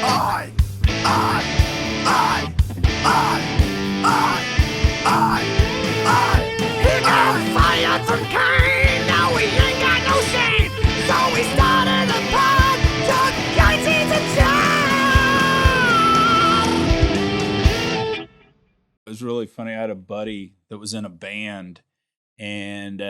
I, I, I, He got fired from Kane, now we ain't got no shame. So we started a pod, took Yates into town. It was really funny. I had a buddy that was in a band and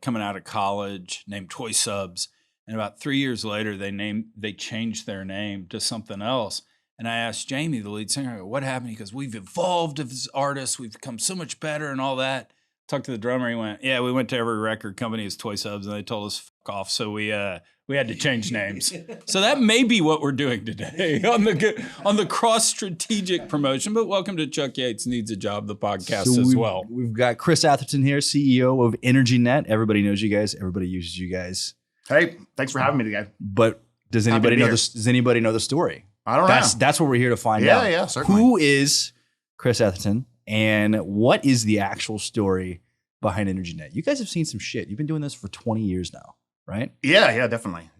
coming out of college named Toy Subs. And about 3 years later, they changed their name to something else. And I asked Jamie, the lead singer, I go, what happened? He goes, we've evolved as artists. We've become so much better and all that. Talked to the drummer. He went, yeah, we went to every record company as Toy Subs, and they told us fuck off. So we had to change names. So that may be what we're doing today on the cross strategic promotion. But welcome to Chuck Yates Needs a Job, the podcast as well. We've got Chris Atherton here, CEO of EnergyNet. Everybody knows you guys. Everybody uses you guys. Hey, thanks for having me today. But does anybody know this? Does anybody know the story? I don't know. That's what we're here to find out. Yeah, certainly. Who is Chris Atherton, and what is the actual story behind EnergyNet? You guys have seen some shit. You've been doing this for 20 years now, right? Yeah, definitely.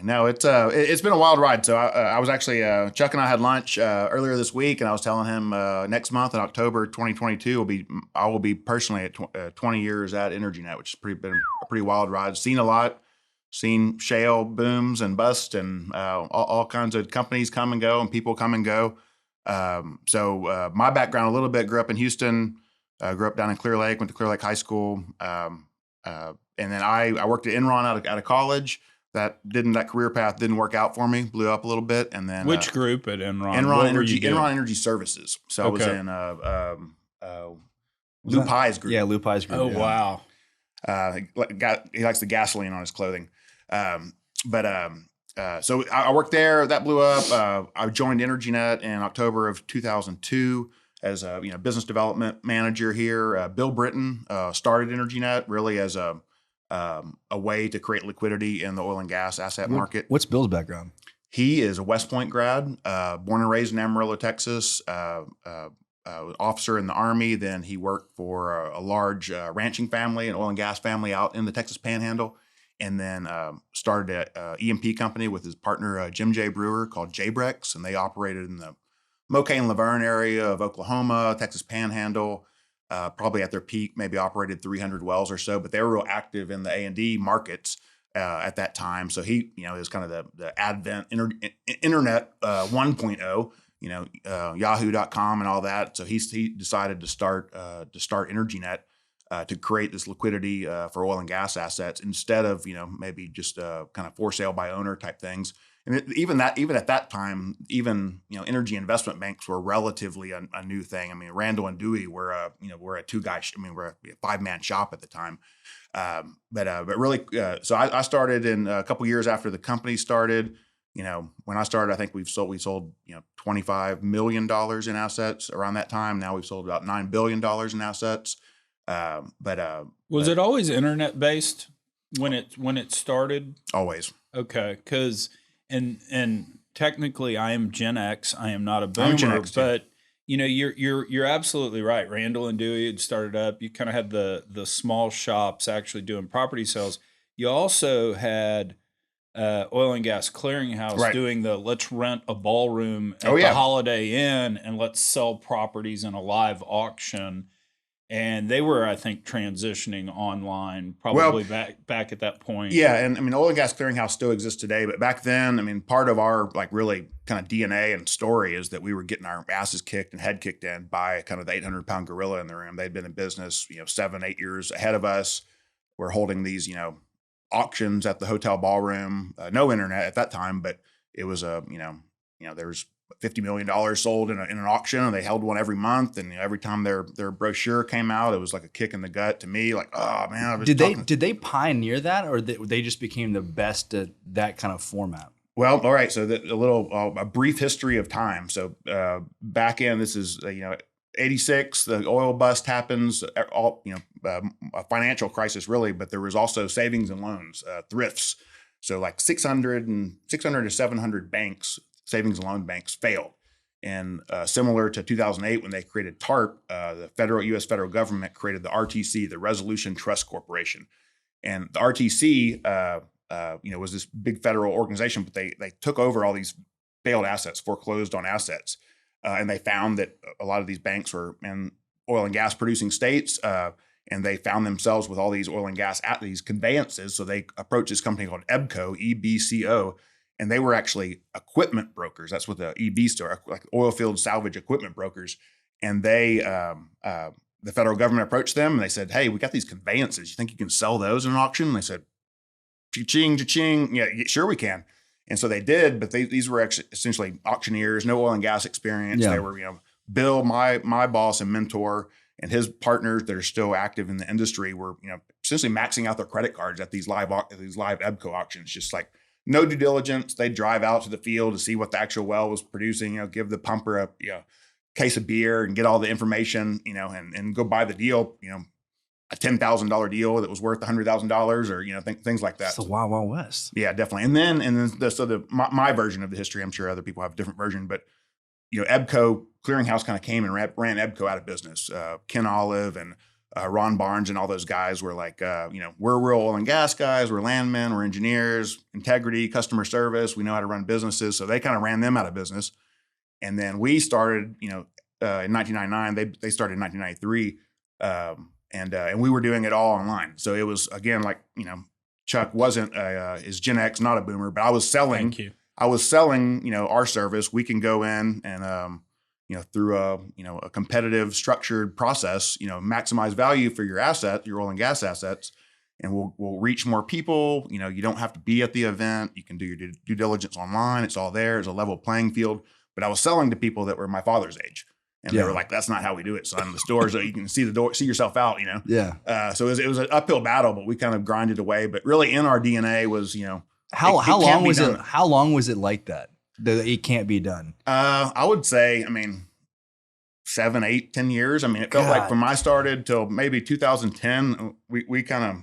No, it's been a wild ride. So I was actually Chuck and I had lunch earlier this week, and I was telling him next month in October 2022 I will be personally at 20 years at EnergyNet, which has been a pretty wild ride. Seen a lot. Seen shale booms and busts and all kinds of companies come and go and people come and go. So my background a little bit, grew up in Houston, grew up down in Clear Lake, went to Clear Lake High School. And then I worked at Enron out of college. That career path didn't work out for me, blew up a little bit. And then which group at Enron? Enron Energy Services. So I was in Lou Pye's group. Yeah, Lou Pye's group. Oh, wow. He likes the gasoline on his clothing. So I worked there. That blew up. I joined EnergyNet in October of 2002 as a business development manager here. Bill Britton started EnergyNet really as a way to create liquidity in the oil and gas asset market. What's Bill's background? He is a West Point grad, born and raised in Amarillo, Texas. Officer in the Army. Then he worked for a large ranching family, an oil and gas family out in the Texas Panhandle. And then started an E&P company with his partner, Jim J. Brewer, called J-Brex. And they operated in the Mocaine-Laverne area of Oklahoma, Texas Panhandle. Probably at their peak, maybe operated 300 wells or so. But they were real active in the A&D markets at that time. So he, is kind of the advent internet 1.0. Yahoo.com and all that. So he decided to start EnergyNet to create this liquidity for oil and gas assets instead of maybe just kind of for sale by owner type things. And even at that time, energy investment banks were relatively a new thing. I mean, Randall and Dewey were a two-guy. We're a five-man shop at the time. But really, so I started in a couple years after the company started. When I started, I think we sold $25 million in assets around that time. Now we've sold about $9 billion in assets. Was it always internet based when it started? Always. Okay, because and technically I am Gen X. I am not a boomer, but you're absolutely right. Randall and Dewey had started up. You kind of had the small shops actually doing property sales. You also had Oil and Gas Clearinghouse doing the let's rent a ballroom at the Holiday Inn and let's sell properties in a live auction. And they were, I think, transitioning online probably back at that point. Yeah, and I mean, Oil and Gas Clearinghouse still exists today, but back then, I mean, part of our really kind of DNA and story is that we were getting our asses kicked and head kicked in by kind of the 800-pound gorilla in the room. They'd been in business, 7-8 years ahead of us. We're holding these, auctions at the hotel ballroom. No internet at that time, but it was there was $50 million sold in an auction, and they held one every month. And every time their brochure came out, it was like a kick in the gut to me. Like, oh man, did they pioneer that, or they just became the best at that kind of format? Well, all right. So a brief history of time. So back in, this is 86, the oil bust happens. A financial crisis really, but there was also savings and loans, thrifts. So like 600 to 700 banks. Savings and loan banks failed. And similar to 2008, when they created TARP, the U.S. federal government created the RTC, the Resolution Trust Corporation. And the RTC, was this big federal organization, but they took over all these failed assets, foreclosed on assets. And they found that a lot of these banks were in oil and gas producing states. And they found themselves with all these oil and gas at these conveyances. So they approached this company called Ebco, EBCO, and they were actually equipment brokers. That's what the EB store, like oil field salvage equipment brokers. And they, the federal government approached them and they said, "Hey, we got these conveyances. You think you can sell those in an auction?" And they said, "Cha-ching, cha-ching. Yeah, sure we can." And so they did, but these were actually essentially auctioneers, no oil and gas experience. Yeah. They were, Bill, my boss and mentor, and his partners that are still active in the industry were, essentially maxing out their credit cards at these live Ebco auctions, just like no due diligence. They'd drive out to the field to see what the actual well was producing, give the pumper a case of beer and get all the information, and go buy the deal, a $10,000 deal that was worth $100,000 or, things like that. It's the Wild Wild West. Yeah, definitely. And then my version of the history, I'm sure other people have a different version, but Ebco Clearinghouse kind of came and ran Ebco out of business. Ken Olive and Ron Barnes and all those guys were like, we're real oil and gas guys. We're landmen. We're engineers, integrity, customer service. We know how to run businesses. So they kind of ran them out of business. And then we started, in 1999. They started in 1993, and we were doing it all online. So it was again like Chuck wasn't is Gen X, not a boomer, but I was selling. Thank you. I was selling, our service. We can go in and, through a competitive structured process, maximize value for your asset, your oil and gas assets, and we'll reach more people. You don't have to be at the event. You can do your due diligence online. It's all there. It's a level playing field. But I was selling to people that were my father's age. And they were like, "That's not how we do it, son. The store, so you can see yourself out, Yeah. So it was an uphill battle, but we kind of grinded away. But really in our DNA was, How it long can't be was done. it? How long was it like that? That it can't be done. I would say, 7, 8, 10 years. It felt like from I started till maybe 2010, we kind of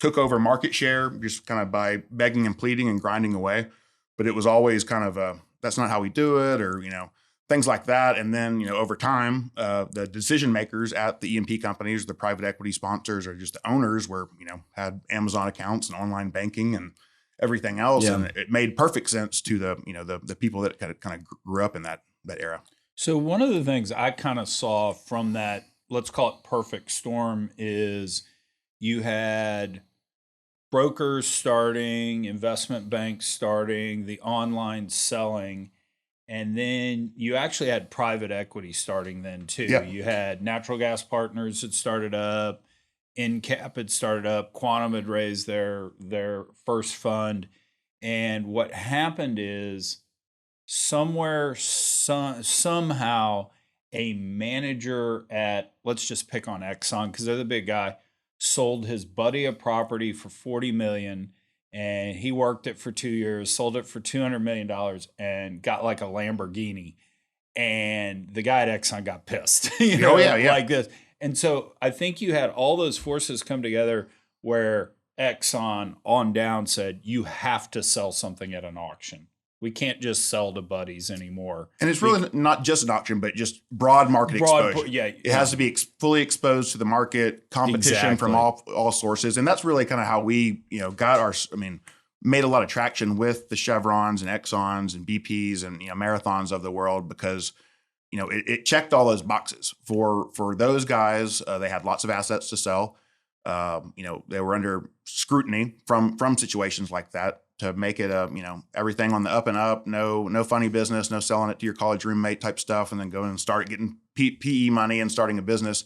took over market share just kind of by begging and pleading and grinding away. But it was always kind of that's not how we do it, or things like that. And then over time, the decision makers at the E&P companies, the private equity sponsors, or just the owners were had Amazon accounts and online banking and everything else, Yeah. and it made perfect sense to the the people that kind of grew up in that era. So one of the things I kind of saw from that, let's call it perfect storm, is you had brokers starting, investment banks starting, the online selling, and then you actually had private equity starting then too. Yeah. You had natural gas partners that started up, NCAP had started up, Quantum had raised their first fund. And what happened is somehow a manager at, let's just pick on Exxon because they're the big guy, sold his buddy a property for $40 million, and he worked it for 2 years, sold it for $200 million, and got like a Lamborghini. And the guy at Exxon got pissed, like this. And so I think you had all those forces come together where Exxon on down said, you have to sell something at an auction. We can't just sell to buddies anymore. And it's really not just an auction, but just broad market exposure. It has to be fully exposed to the market, competition from all sources. And that's really kind of how we, got made a lot of traction with the Chevrons and Exxons and BPs and, Marathons of the world because, it checked all those boxes for those guys. They had lots of assets to sell. They were under scrutiny from situations like that to make it everything on the up and up, no funny business, no selling it to your college roommate type stuff, and then going and start getting PE money and starting a business.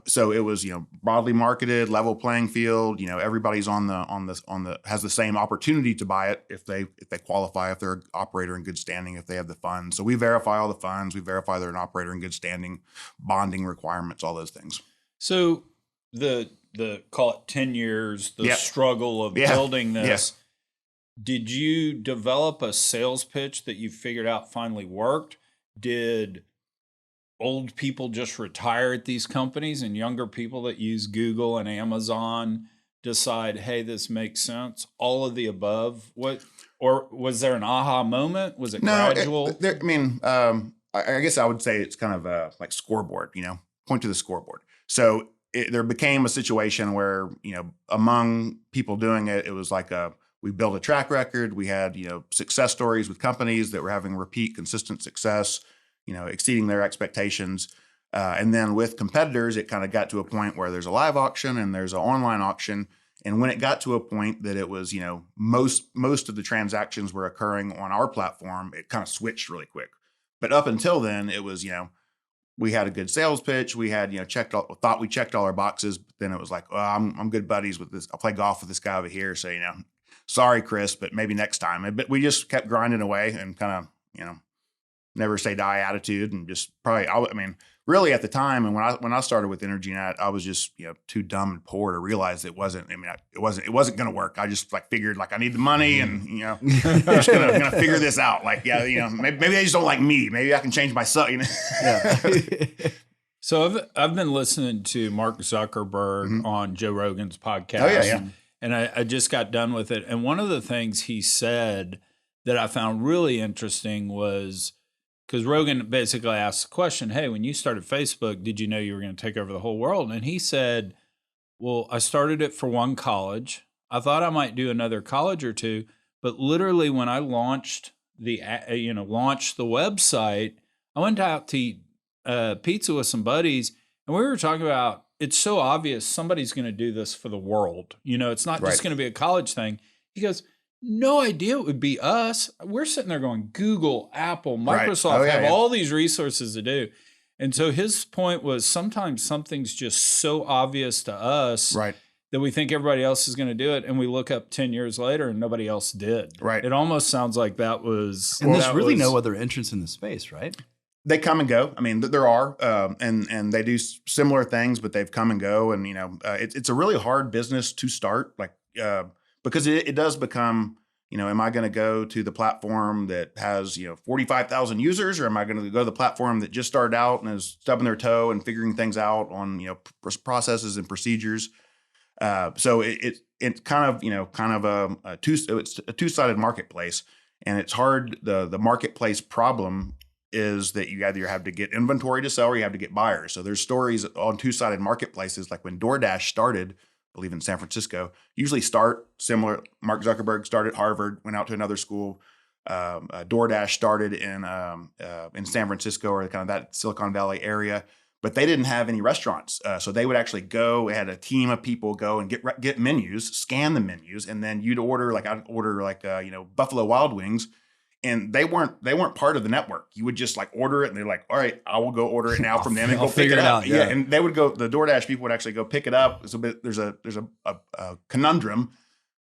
So it was broadly marketed, level playing field. Everybody's has the same opportunity to buy it if they qualify, if they're an operator in good standing, if they have the funds. So we verify all the funds, we verify they're an operator in good standing, bonding requirements, all those things. So the call it 10 years, the struggle of building this. Yeah. Did you develop a sales pitch that you figured out finally worked? Did old people just retire at these companies and younger people that use Google and Amazon decide, hey, this makes sense? All of the above? Or was there an aha moment? Was it gradual? I guess I would say it's kind of like scoreboard, point to the scoreboard. So there became a situation where, among people doing it, it was like we built a track record. We had, success stories with companies that were having repeat consistent success, exceeding their expectations. And then with competitors, it kind of got to a point where there's a live auction and there's an online auction. And when it got to a point that it was, most of the transactions were occurring on our platform, it kind of switched really quick. But up until then, it was, we had a good sales pitch. We had, thought we checked all our boxes. But then it was like, oh, I'm good buddies with this. I'll play golf with this guy over here. So, sorry, Chris, but maybe next time. But we just kept grinding away and kind of, never say die attitude, and just probably, really at the time, and when I started with EnergyNet, I was just too dumb and poor to realize it wasn't. It wasn't going to work. I just figured I need the money, and I'm just gonna figure this out. Maybe they just don't like me. Maybe I can change my son. Yeah. So I've been listening to Mark Zuckerberg on Joe Rogan's podcast. Oh yeah. And I just got done with it. And one of the things he said that I found really interesting was, because Rogan basically asked the question, hey, when you started Facebook, did you know you were going to take over the whole world? And he said, well, I started it for one college. I thought I might do another college or two, but literally when I launched the website, I went out to eat pizza with some buddies, and we were talking about, it's so obvious somebody's going to do this for the world. It's not just going to be a college thing. He goes, no idea it would be us. We're sitting there going, Google, Apple, Microsoft have all these resources to do. And so his point was, sometimes something's just so obvious to us that we think everybody else is going to do it. And we look up 10 years later and nobody else did. Right. It almost sounds like that was. And there's really no other entrants in the space, right? They come and go. There are, and they do similar things, but they've come and go. And, it's a really hard business to start, because it does become, am I going to go to the platform that has, 45,000 users, or am I going to go to the platform that just started out and is stubbing their toe and figuring things out on, processes and procedures? So it's kind of it's a two-sided marketplace, and it's hard. The marketplace problem is that you either have to get inventory to sell or you have to get buyers. So there's stories on two-sided marketplaces, like when DoorDash started, I believe in San Francisco, usually start similar. Mark Zuckerberg started at Harvard, went out to another school. DoorDash started in San Francisco, or kind of that Silicon Valley area, but they didn't have any restaurants. So they would actually go, had a team of people go and get menus, scan the menus, and then you'd order, I'd order Buffalo Wild Wings. And they weren't part of the network. You would just order it, and they're like, all right, I will go order it now from them and go pick it up. Yeah. And they would go, the DoorDash people would actually go pick it up. So there's a conundrum.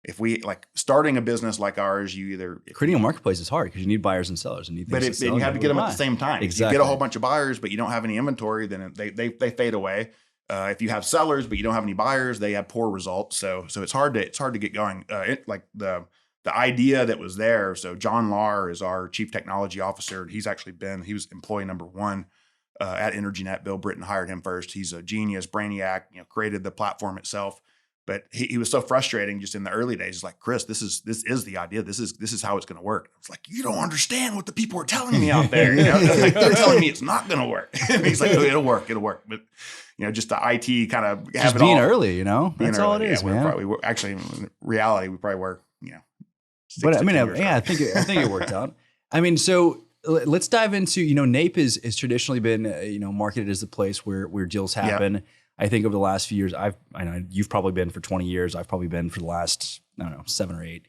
If we starting a business like ours, you either creating a marketplace is hard because you need buyers and sellers, and you have to get them at the same time. Exactly. If you get a whole bunch of buyers, but you don't have any inventory, then they fade away. If you have sellers, but you don't have any buyers, they have poor results. So it's hard to get going. The idea that was there. So John Lahr is our chief technology officer. He was employee number one at EnergyNet. Bill Britton hired him first. He's a genius, brainiac, created the platform itself. But he was so frustrating just in the early days. He's like, Chris, this is the idea. This is how it's going to work. I was like, you don't understand what the people are telling me out there. They're telling me it's not going to work. And he's like, oh, it'll work. But just the IT kind of just being early. That's all it is, man. Actually, in reality, we probably were. But I think it worked out. So let's dive into, NAPE has traditionally been, marketed as the place where deals happen. Yeah. I think over the last few years, I know you've probably been for 20 years. I've probably been for the last, 7 or 8.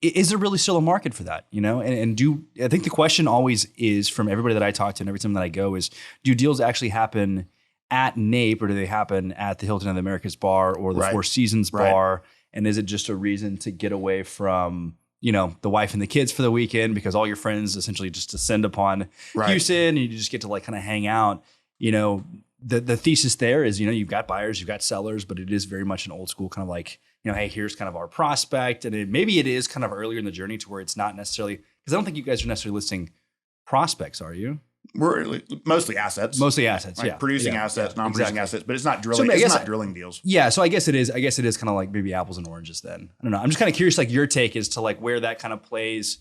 Is there really still a market for that? I think the question always is, from everybody that I talk to and every time that I go, is, do deals actually happen at NAPE, or do they happen at the Hilton of the Americas bar or the Four Seasons bar? And is it just a reason to get away from, the wife and the kids for the weekend, because all your friends essentially just descend upon Houston and you just get to kind of hang out? The thesis there is, you've got buyers, you've got sellers, but it is very much an old school kind of hey, here's kind of our prospect. And maybe it is kind of earlier in the journey to where it's not necessarily, because I don't think you guys are necessarily listing prospects, are you? We're mostly assets. Producing assets, non-producing assets, but it's not drilling. So it's not drilling deals. Yeah, so I guess it is kind of maybe apples and oranges then. I don't know. I'm just kind of curious, your take as to where that kind of plays,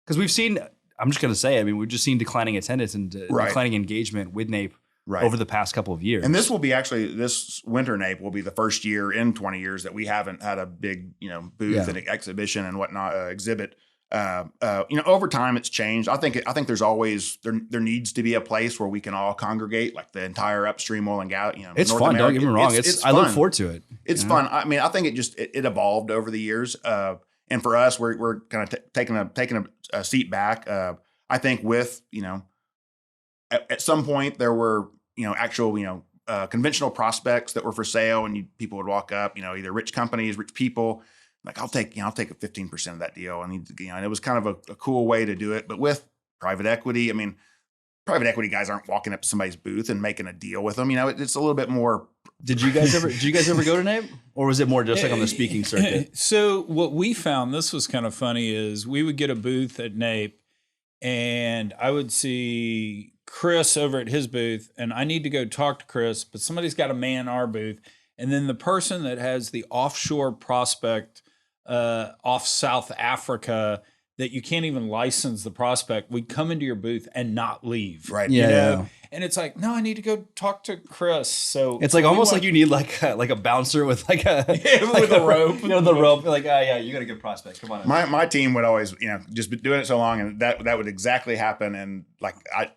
because we've seen. I'm just going to say, we've just seen declining attendance and declining engagement with NAPE Right. over the past couple of years. And this will be actually, this winter NAPE will be the first year in 20 years that we haven't had a big, booth and exhibition and whatnot, exhibit. Over time it's changed. I think there's always, there needs to be a place where we can all congregate, like the entire upstream oil and gas, it's North fun. America. Don't get me wrong. It's I look fun. forward to it. It's fun. I mean, I think it evolved over the years. And for us, we're kind of taking a seat back. I think with, at some point there were, actual, conventional prospects that were for sale, and people would walk up, either rich companies, rich people, like I'll take a 15% of that deal. And it was kind of a cool way to do it. But with private equity, I mean, private equity guys aren't walking up to somebody's booth and making a deal with them. It's a little bit more. Did you guys ever go to NAPE, or was it more just like on the speaking circuit? So what we found, this was kind of funny, is we would get a booth at NAPE, and I would see Chris over at his booth, and I need to go talk to Chris, but somebody's got to man our booth. And then the person that has the offshore prospect off South Africa that you can't even license the prospect, would come into your booth and not leave. Right. Yeah. And it's like, no, I need to go talk to Chris. So It's like almost like you need like a bouncer with like a with a rope. the rope. Like, you got a good prospect. Come on. My team would always, just be doing it so long, and that would exactly happen. And like I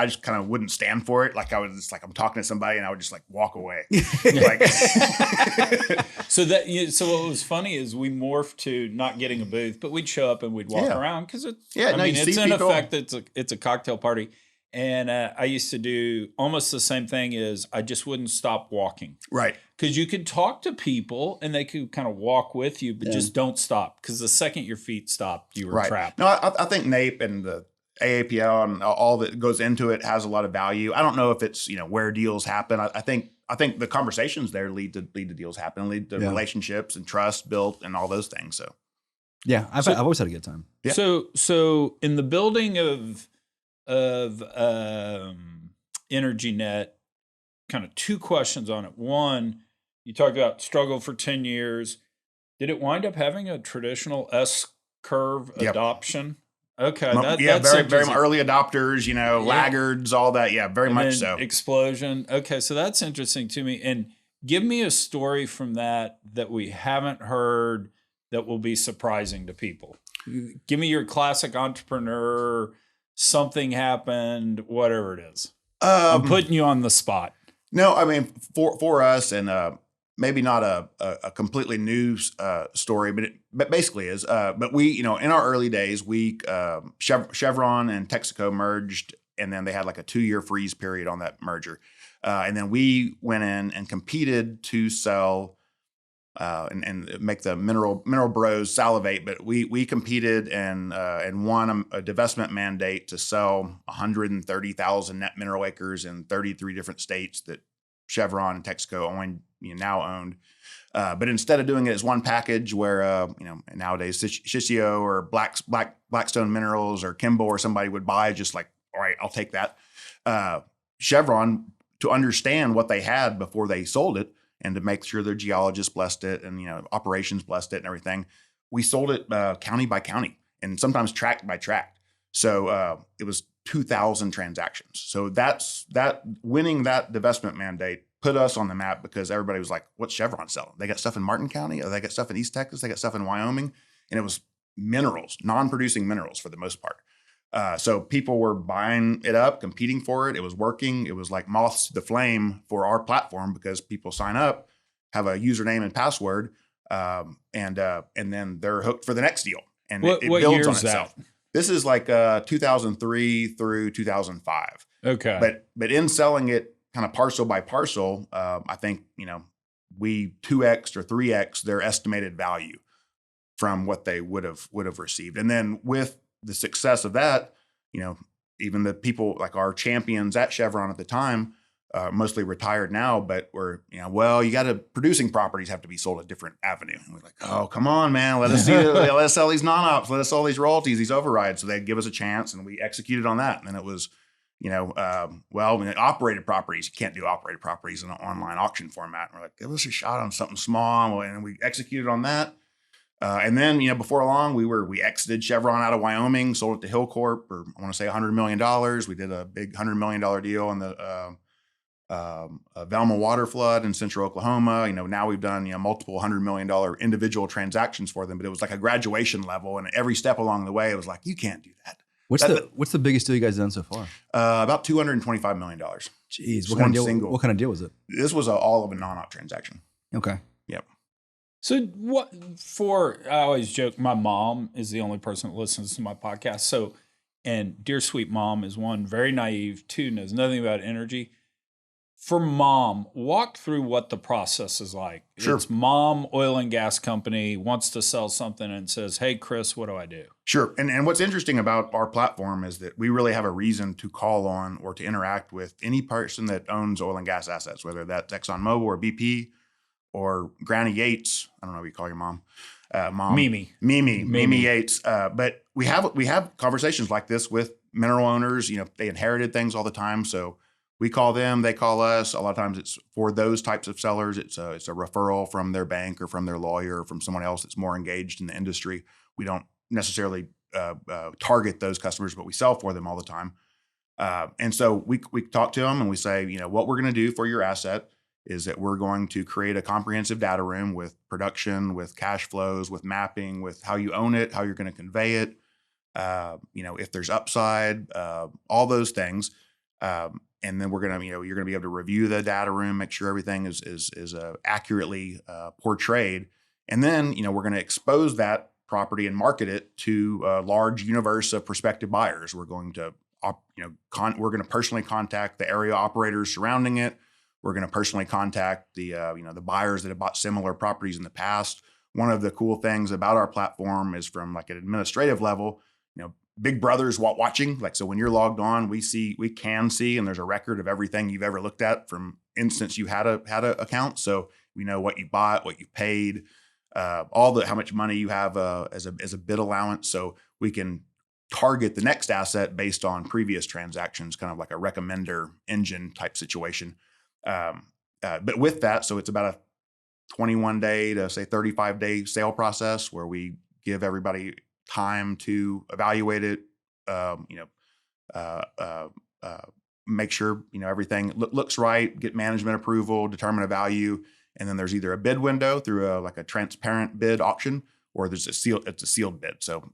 just kind of wouldn't stand for it. Like I was just like, I'm talking to somebody and I would just like walk away. Like, so what was funny is we morphed to not getting a booth, but we'd show up and we'd walk around because it's, you it's see in people. effect, it's a cocktail party. And I used to do almost the same thing. Is I just wouldn't stop walking. Right. Because you could talk to people and they could kind of walk with you, but just don't stop. Because the second your feet stopped, you were trapped. No, I think NAPE and the AAPL and all that goes into it has a lot of value. I don't know if it's, where deals happen. I think the conversations there lead to deals happen, lead to relationships and trust built and all those things. So yeah, I've always had a good time. Yeah. So in the building of EnergyNet, kind of two questions on it. One, you talked about struggle for 10 years. Did it wind up having a traditional S-curve adoption? Okay. That's very early adopters, laggards, all that. Yeah, very much so. Explosion. Okay. So that's interesting to me. And give me a story from that we haven't heard that will be surprising to people. Give me your classic entrepreneur, something happened, whatever it is. I'm putting you on the spot. No, I mean, for us, and maybe not a completely new story, but it basically is. But we, in our early days, Chevron and Texaco merged, and then they had like a 2-year freeze period on that merger. And then we went in and competed to sell and make the mineral bros salivate. But we competed and won a divestment mandate to sell 130,000 net mineral acres in 33 different states that Chevron and Texaco now owned. But instead of doing it as one package where, nowadays Shisio or Blackstone Minerals or Kimball or somebody would buy, just like, all right, I'll take that. Chevron, to understand what they had before they sold it and to make sure their geologists blessed it and, operations blessed it and everything, we sold it county by county and sometimes tract by tract. So it was 2,000 transactions. So winning that divestment mandate put us on the map because everybody was like, what's Chevron selling? They got stuff in Martin County, or they got stuff in East Texas, they got stuff in Wyoming. And it was minerals, non-producing minerals for the most part. So people were buying it up, competing for it. It was working. It was like moths to the flame for our platform because people sign up, have a username and password, and then they're hooked for the next deal. And it builds on itself. This is like 2003 through 2005. Okay. But in selling it kind of parcel by parcel, I think, we 2x or 3x their estimated value from what they would have received. And then with the success of that, even the people like our champions at Chevron at the time, mostly retired now, but were, producing properties have to be sold a different avenue. And we're like, oh, come on, man, let us sell these non-ops, let us sell these royalties, these overrides. So they'd give us a chance, and we executed on that. And then it was, operated properties, you can't do operated properties in an online auction format. And we're like, give us a shot on something small, and we executed on that. And then, before long, we exited Chevron out of Wyoming, sold it to Hillcorp for, I want to say $100 million. We did a big $100 million deal in the Velma water flood in central Oklahoma. Now we've done multiple $100 million individual transactions for them, but it was like a graduation level, and every step along the way, it was like, you can't do that. What's the biggest deal you guys done so far? About $225 million. Jeez, what kind of deal was it? This was all of a non-op transaction. Okay. Yep. So I always joke, my mom is the only person that listens to my podcast. So, and dear sweet mom is one, very naive, two, knows nothing about energy. For mom, walk through what the process is like. Sure. It's mom, oil and gas company, wants to sell something and says, hey, Chris, what do I do? Sure. And what's interesting about our platform is that we really have a reason to call on or to interact with any person that owns oil and gas assets, whether that's ExxonMobil or BP or Granny Yates. I don't know what you call your mom. Mimi Yates. But we have conversations like this with mineral owners. They inherited things all the time. So we call them, they call us. A lot of times it's for those types of sellers. It's a referral from their bank or from their lawyer or from someone else that's more engaged in the industry. We don't necessarily target those customers, but we sell for them all the time. And so we talk to them and we say, what we're going to do for your asset is that we're going to create a comprehensive data room with production, with cash flows, with mapping, with how you own it, how you're going to convey it, if there's upside, all those things. And then we're going to, you're going to be able to review the data room, make sure everything is accurately portrayed. And then, we're going to expose that property and market it to a large universe of prospective buyers. We're going to, we're going to personally contact the area operators surrounding it. We're going to personally contact the, the buyers that have bought similar properties in the past. One of the cool things about our platform is from like an administrative level, Big Brother's watching. Like, so when you're logged on, we can see, and there's a record of everything you've ever looked at from instance you had a account. So we know what you bought, what you paid, how much money you have as a bid allowance. So we can target the next asset based on previous transactions, kind of like a recommender engine type situation. But with that, so it's about a 21 day to say 35 day sale process where we give everybody time to evaluate it, make sure, everything looks right, get management approval, determine a value. And then there's either a bid window through a transparent bid auction, or it's a sealed bid. So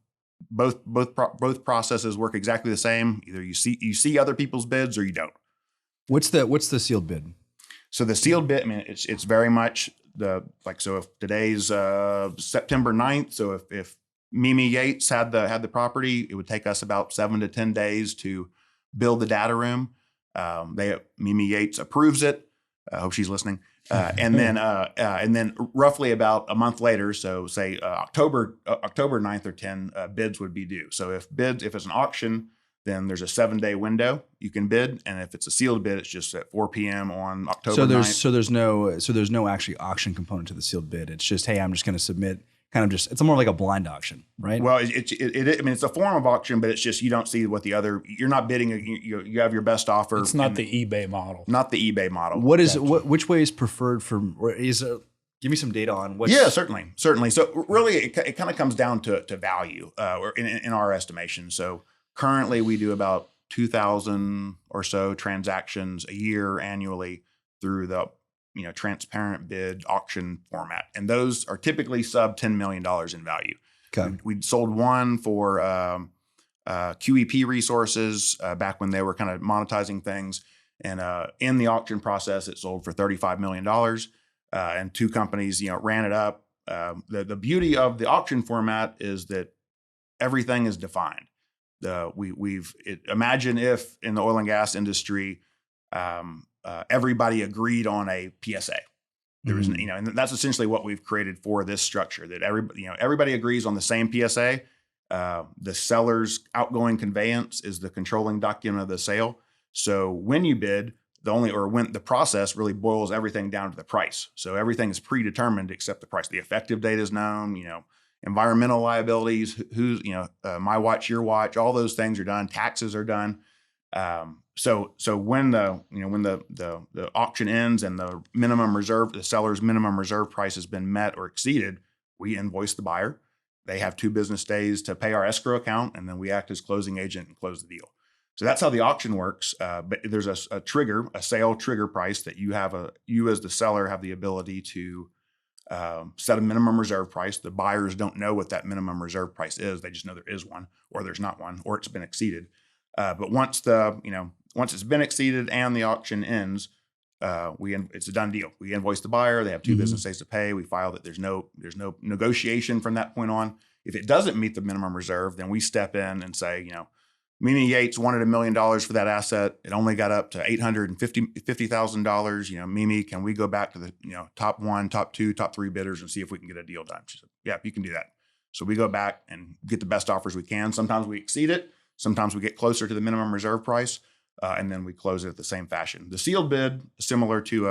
both processes work exactly the same. Either you see other people's bids or you don't. What's the sealed bid? So the sealed bid, it's very much so if today's September 9th, so if Mimi Yates had the property, it would take us about 7 to 10 days to build the data room. Mimi Yates approves it. I hope she's listening. And then roughly about a month later, so say October 9th or 10, bids would be due. So if it's an auction, then there's a 7-day window you can bid, and if it's a sealed bid, it's just at 4 p.m. on October 9th. So there's no actually auction component to the sealed bid. It's just, hey, I'm just going to submit. It's more like a blind auction, right? Well, it's a form of auction, but it's just you don't see what you're not bidding. You have your best offer. It's not the eBay model. Not the eBay model. Which way is preferred give me some data on what? Yeah, certainly. So really, it kind of comes down to value, or in our estimation. So currently, we do about 2,000 or so transactions a year annually through the transparent bid auction format. And those are typically sub $10 million in value. Okay. We sold one for QEP Resources back when they were kind of monetizing things. And in the auction process, it sold for $35 million. And two companies, ran it up. The beauty of the auction format is that everything is defined. Imagine if in the oil and gas industry, everybody agreed on a PSA. There was, and that's essentially what we've created for this structure, that everybody agrees on the same PSA. The seller's outgoing conveyance is the controlling document of the sale. So when you bid, when the process really boils everything down to the price. So everything is predetermined except the price. The effective date is known, environmental liabilities, my watch, your watch, all those things are done. Taxes are done. So when the auction ends and the seller's minimum reserve price has been met or exceeded, we invoice the buyer. They have 2 business days to pay our escrow account, and then we act as closing agent and close the deal. So that's how the auction works. But there's a trigger, a sale trigger price that you as the seller have the ability to set a minimum reserve price. The buyers don't know what that minimum reserve price is. They just know there is one, or there's not one, or it's been exceeded. But once it's been exceeded and the auction ends, it's a done deal. We invoice the buyer. They have 2 business days to pay. We file that there's no negotiation from that point on. If it doesn't meet the minimum reserve, then we step in and say, Mimi Yates wanted $1 million for that asset. It only got up to $850,000. Mimi, can we go back to the top 1, top 2, top 3 bidders and see if we can get a deal done? She said, yeah, you can do that. So we go back and get the best offers we can. Sometimes we exceed it. Sometimes we get closer to the minimum reserve price, and then we close it at the same fashion. The sealed bid, similar to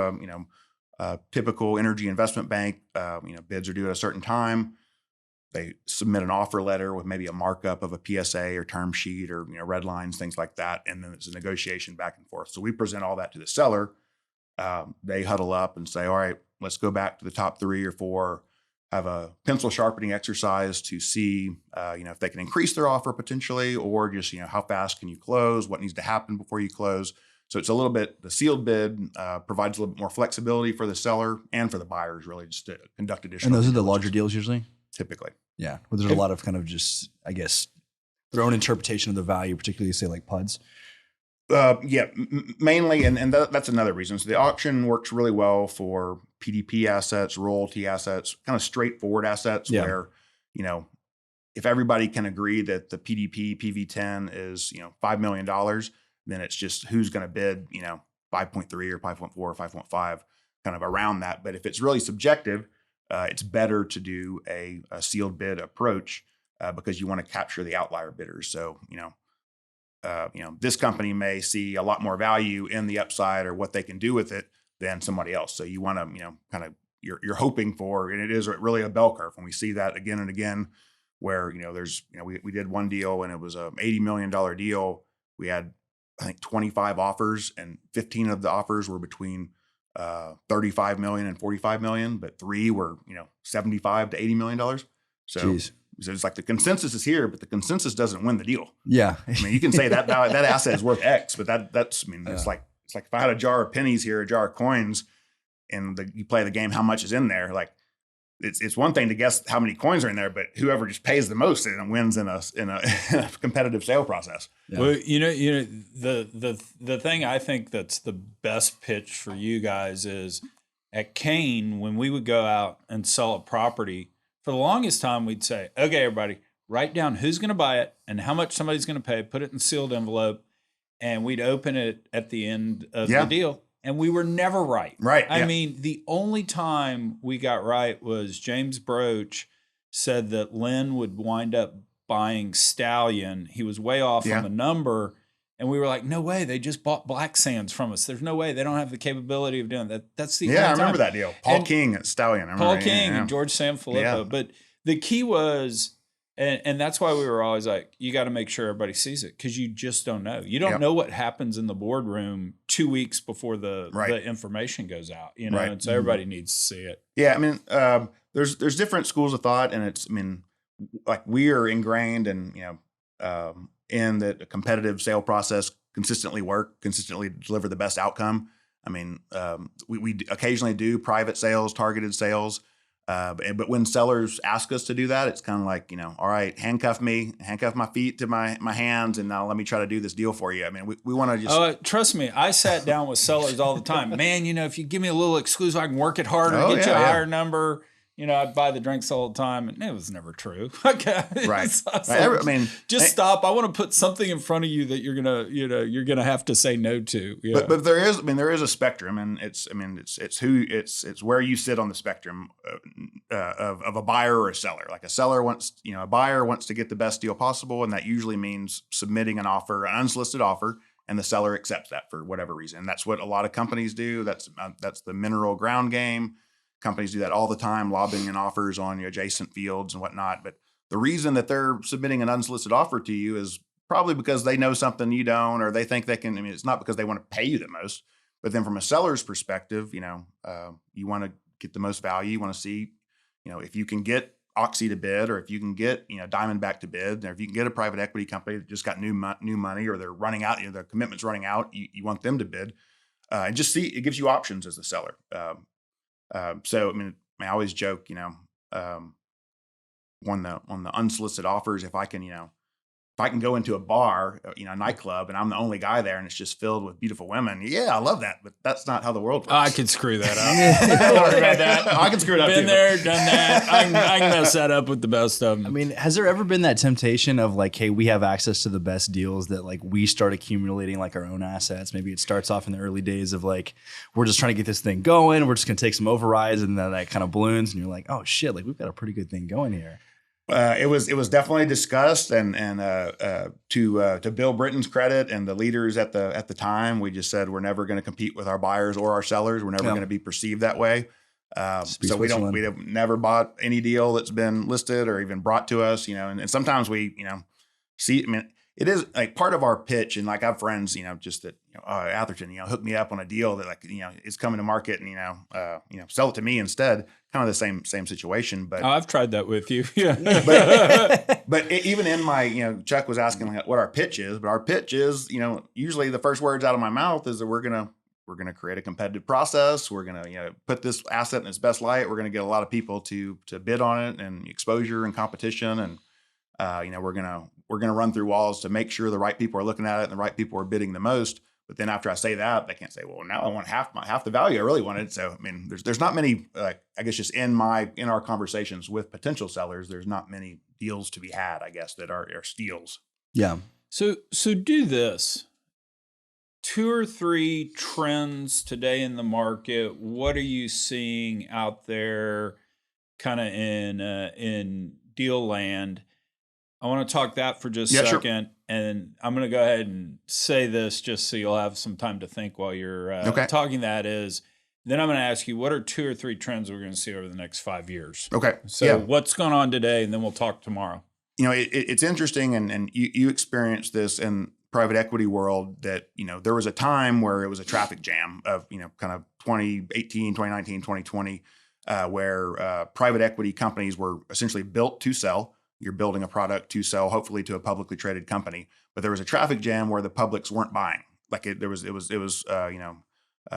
a typical energy investment bank, bids are due at a certain time. They submit an offer letter with maybe a markup of a PSA or term sheet or red lines, things like that, and then it's a negotiation back and forth. So we present all that to the seller. They huddle up and say, all right, let's go back to the top 3 or 4, have a pencil sharpening exercise to see if they can increase their offer potentially, or just how fast can you close, what needs to happen before you close. So it's a little bit, the sealed bid provides a little bit more flexibility for the seller and for the buyers, really, just to conduct additional. And those are the larger deals usually? Typically. Yeah. Well, there's a lot of kind of just, I guess, their own interpretation of the value, particularly say like PUDs. Mainly, and that's another reason. So the auction works really well for PDP assets, royalty assets, kind of straightforward assets where, if everybody can agree that the PDP PV10 is, $5 million, then it's just who's going to bid, 5.3 or 5.4 or 5.5, kind of around that. But if it's really subjective, it's better to do a sealed bid approach because you want to capture the outlier bidders. So, this company may see a lot more value in the upside or what they can do with it than somebody else. So you want to, kind of, you're hoping for, and it is really a bell curve. And we see that again and again where, there's, we did one deal and it was a $80 million deal. We had, I think, 25 offers, and 15 of the offers were between 35 million and 45 million, but 3 were, $75 to $80 million. So, so it's like the consensus is here, but the consensus doesn't win the deal. Yeah. I mean, you can say that asset is worth X, but that's, it's like if I had a jar of pennies here, a jar of coins, and you play the game, how much is in there? Like it's one thing to guess how many coins are in there, but whoever just pays the most and wins in a competitive sale process. Yeah. Well, the thing I think that's the best pitch for you guys is at Kane, when we would go out and sell a property, for the longest time, we'd say, okay, everybody, write down who's going to buy it and how much somebody's going to pay, put it in a sealed envelope, and we'd open it at the end of the deal. And we were never right. Right. I mean, the only time we got right was James Broach said that Lynn would wind up buying Stallion. He was way off on the number. And we were like, no way. They just bought Black Sands from us. There's no way. They don't have the capability of doing that. That's the only I time. remember that deal. Paul King at Stallion. Paul King and George Sanfilippo. Yeah. But the key was, and that's why we were always like, you got to make sure everybody sees it, because you just don't know. You don't know what happens in the boardroom 2 weeks before the information goes out, and so everybody needs to see it. Yeah, I mean, there's different schools of thought, and it's, I mean, like we are ingrained and, in the competitive sale process, consistently deliver the best outcome. I mean, we occasionally do private sales, targeted sales. But when sellers ask us to do that, it's kind of like, all right, handcuff my feet to my hands, and now let me try to do this deal for you. I mean, we want to just... trust me, I sat down with sellers all the time. Man, if you give me a little exclusive, I can work it harder, get you a higher number. I'd buy the drinks all the time, and it was never true. Okay. Right. I mean, stop. I want to put something in front of you that you're gonna have to say no to. Yeah. But there is a spectrum, and it's where you sit on the spectrum of a buyer or a seller. Like a buyer wants to get the best deal possible, and that usually means submitting an unsolicited offer, and the seller accepts that for whatever reason. And that's what a lot of companies do. That's the mineral ground game. Companies do that all the time, lobbying in offers on adjacent fields and whatnot. But the reason that they're submitting an unsolicited offer to you is probably because they know something you don't, or they think they can. I mean, it's not because they want to pay you the most. But then from a seller's perspective, you want to get the most value. You want to see, if you can get Oxy to bid, or if you can get Diamondback to bid, or if you can get a private equity company that just got new money, or they're running out, their commitment's running out, you want them to bid, and just see, it gives you options as the seller. So I always joke, on the unsolicited offers, if I can go into a bar, a nightclub, and I'm the only guy there and it's just filled with beautiful women, yeah, I love that. But that's not how the world works. I could screw that up. Don't worry about that. I can screw it up Been too. there, done that. I can mess that up with the best of them. Has there ever been that temptation of like, hey, we have access to the best deals, that like we start accumulating like our own assets? Maybe it starts off in the early days of like, we're just trying to get this thing going. We're just going to take some overrides, and then that kind of balloons and you're like, oh shit, like we've got a pretty good thing going here. It was definitely discussed, and to Bill Britton's credit and the leaders at the time, we just said we're never going to compete with our buyers or our sellers. We're never going to be perceived that way. So we have never bought any deal that's been listed or even brought to us. And sometimes we see. It is like part of our pitch, and like I have friends, just that, Atherton, hook me up on a deal that is coming to market, and sell it to me instead. Kind of the same situation. But I've tried that with you. Yeah. but even in my, Chuck was asking what our pitch is, but our pitch is, usually the first words out of my mouth is that we're gonna create a competitive process. We're gonna put this asset in its best light. We're gonna get a lot of people to bid on it, and exposure and competition, and we're gonna run through walls to make sure the right people are looking at it and the right people are bidding the most. But then after I say that, they can't say, well, now I want half the value I really wanted. So there's not many, I guess, just in our conversations with potential sellers, there's not many deals to be had, I guess, that are steals. Yeah. So do this. 2 or 3 trends today in the market. What are you seeing out there, kind of in deal land? I want to talk that for just a second, sure. And I'm going to go ahead and say this just so you'll have some time to think while you're talking. Then I'm going to ask you, what are 2 or 3 trends we're going to see over the next 5 years? Okay. So what's going on today, and then we'll talk tomorrow. It's interesting, and you experienced this in private equity world, that, there was a time where it was a traffic jam of, kind of 2018, 2019, 2020, where private equity companies were essentially built to sell. You're building a product to sell, hopefully to a publicly traded company. But there was a traffic jam where the publics weren't buying. Like it was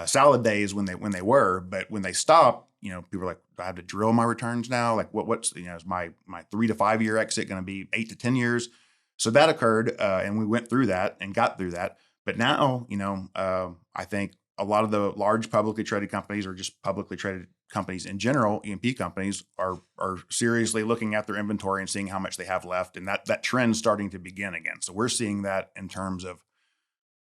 salad days when they were, but when they stopped, people were like, do I have to drill my returns now? Like what's is my 3 to 5 year exit going to be 8 to 10 years? So that occurred, and we went through that and got through that. But now, I think a lot of the large publicly traded companies, or just publicly traded companies in general, E&P companies, are seriously looking at their inventory and seeing how much they have left, and that trend's starting to begin again. So we're seeing that in terms of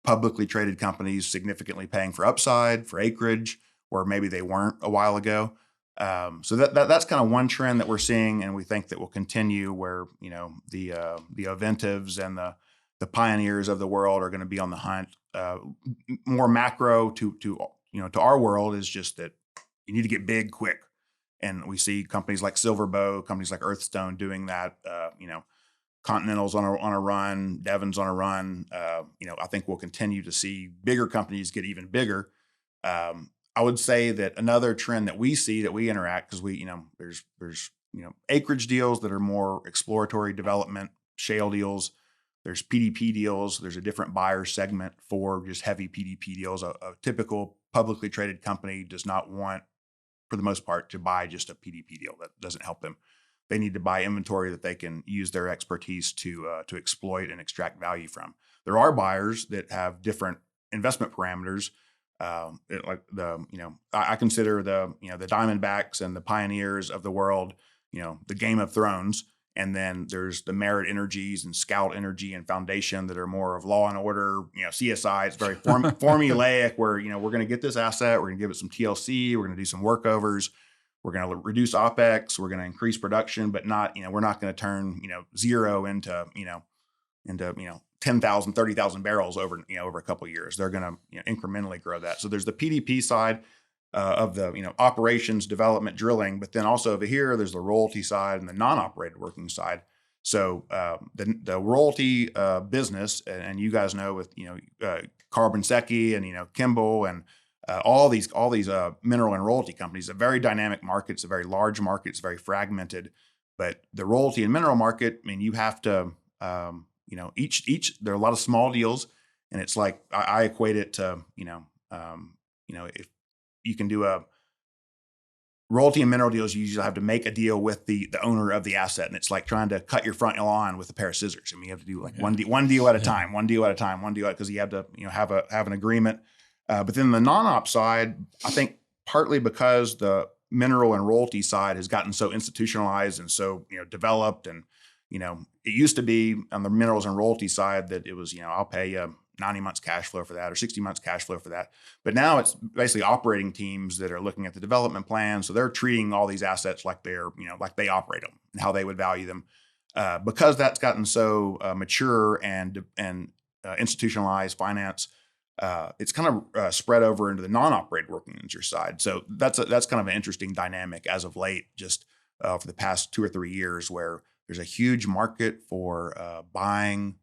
publicly traded companies significantly paying for upside, for acreage, where maybe they weren't a while ago. So that's kind of one trend that we're seeing, and we think that will continue, where the Oventives and the pioneers of the world are going to be on the hunt. More macro to our world is just that you need to get big quick, and we see companies like Silverbow, companies like Earthstone doing that. Continental's on a run, Devon's on a run. I think we'll continue to see bigger companies get even bigger. I would say that another trend that we see, that we interact, because there's acreage deals that are more exploratory development, shale deals. There's PDP deals. There's a different buyer segment for just heavy PDP deals. A typical publicly traded company does not want, for the most part, to buy just a PDP deal. That doesn't help them. They need to buy inventory that they can use their expertise to exploit and extract value from. There are buyers that have different investment parameters. I consider the Diamondbacks and the Pioneers of the world, the Game of Thrones. And then there's the Merit Energies and Scout Energy and Foundation that are more of Law and Order, CSI. It's very formulaic, where, we're going to get this asset, we're going to give it some TLC, we're going to do some workovers, we're going to reduce OPEX, we're going to increase production, but not, we're not going to turn, zero into 10,000, 30,000 barrels over a couple of years. They're going to incrementally grow that. So there's the PDP side of the operations, development, drilling, but then also over here there's the royalty side and the non-operated working side. So the royalty business, and you guys know with Carbon Secchi and Kimball and all these mineral and royalty companies, a very dynamic market. It's a very large market. It's very fragmented. But the royalty and mineral market, I mean, you have to, each there are a lot of small deals, and it's like I equate it to, if you can do a royalty and mineral deals, you usually have to make a deal with the owner of the asset, and it's like trying to cut your front lawn with a pair of scissors. I mean, you have to do like one deal at a time, because you have to have an agreement. But then the non-op side, I think partly because the mineral and royalty side has gotten so institutionalized and so developed, and it used to be on the minerals and royalty side that it was I'll pay you 90 months cash flow for that or 60 months cash flow for that. But now it's basically operating teams that are looking at the development plan. So they're treating all these assets like they're, like they operate them and how they would value them. Because that's gotten so mature and institutionalized finance, it's kind of spread over into the non-operated working interest side. So that's kind of an interesting dynamic as of late, just for the past 2 or 3 years, where there's a huge market for buying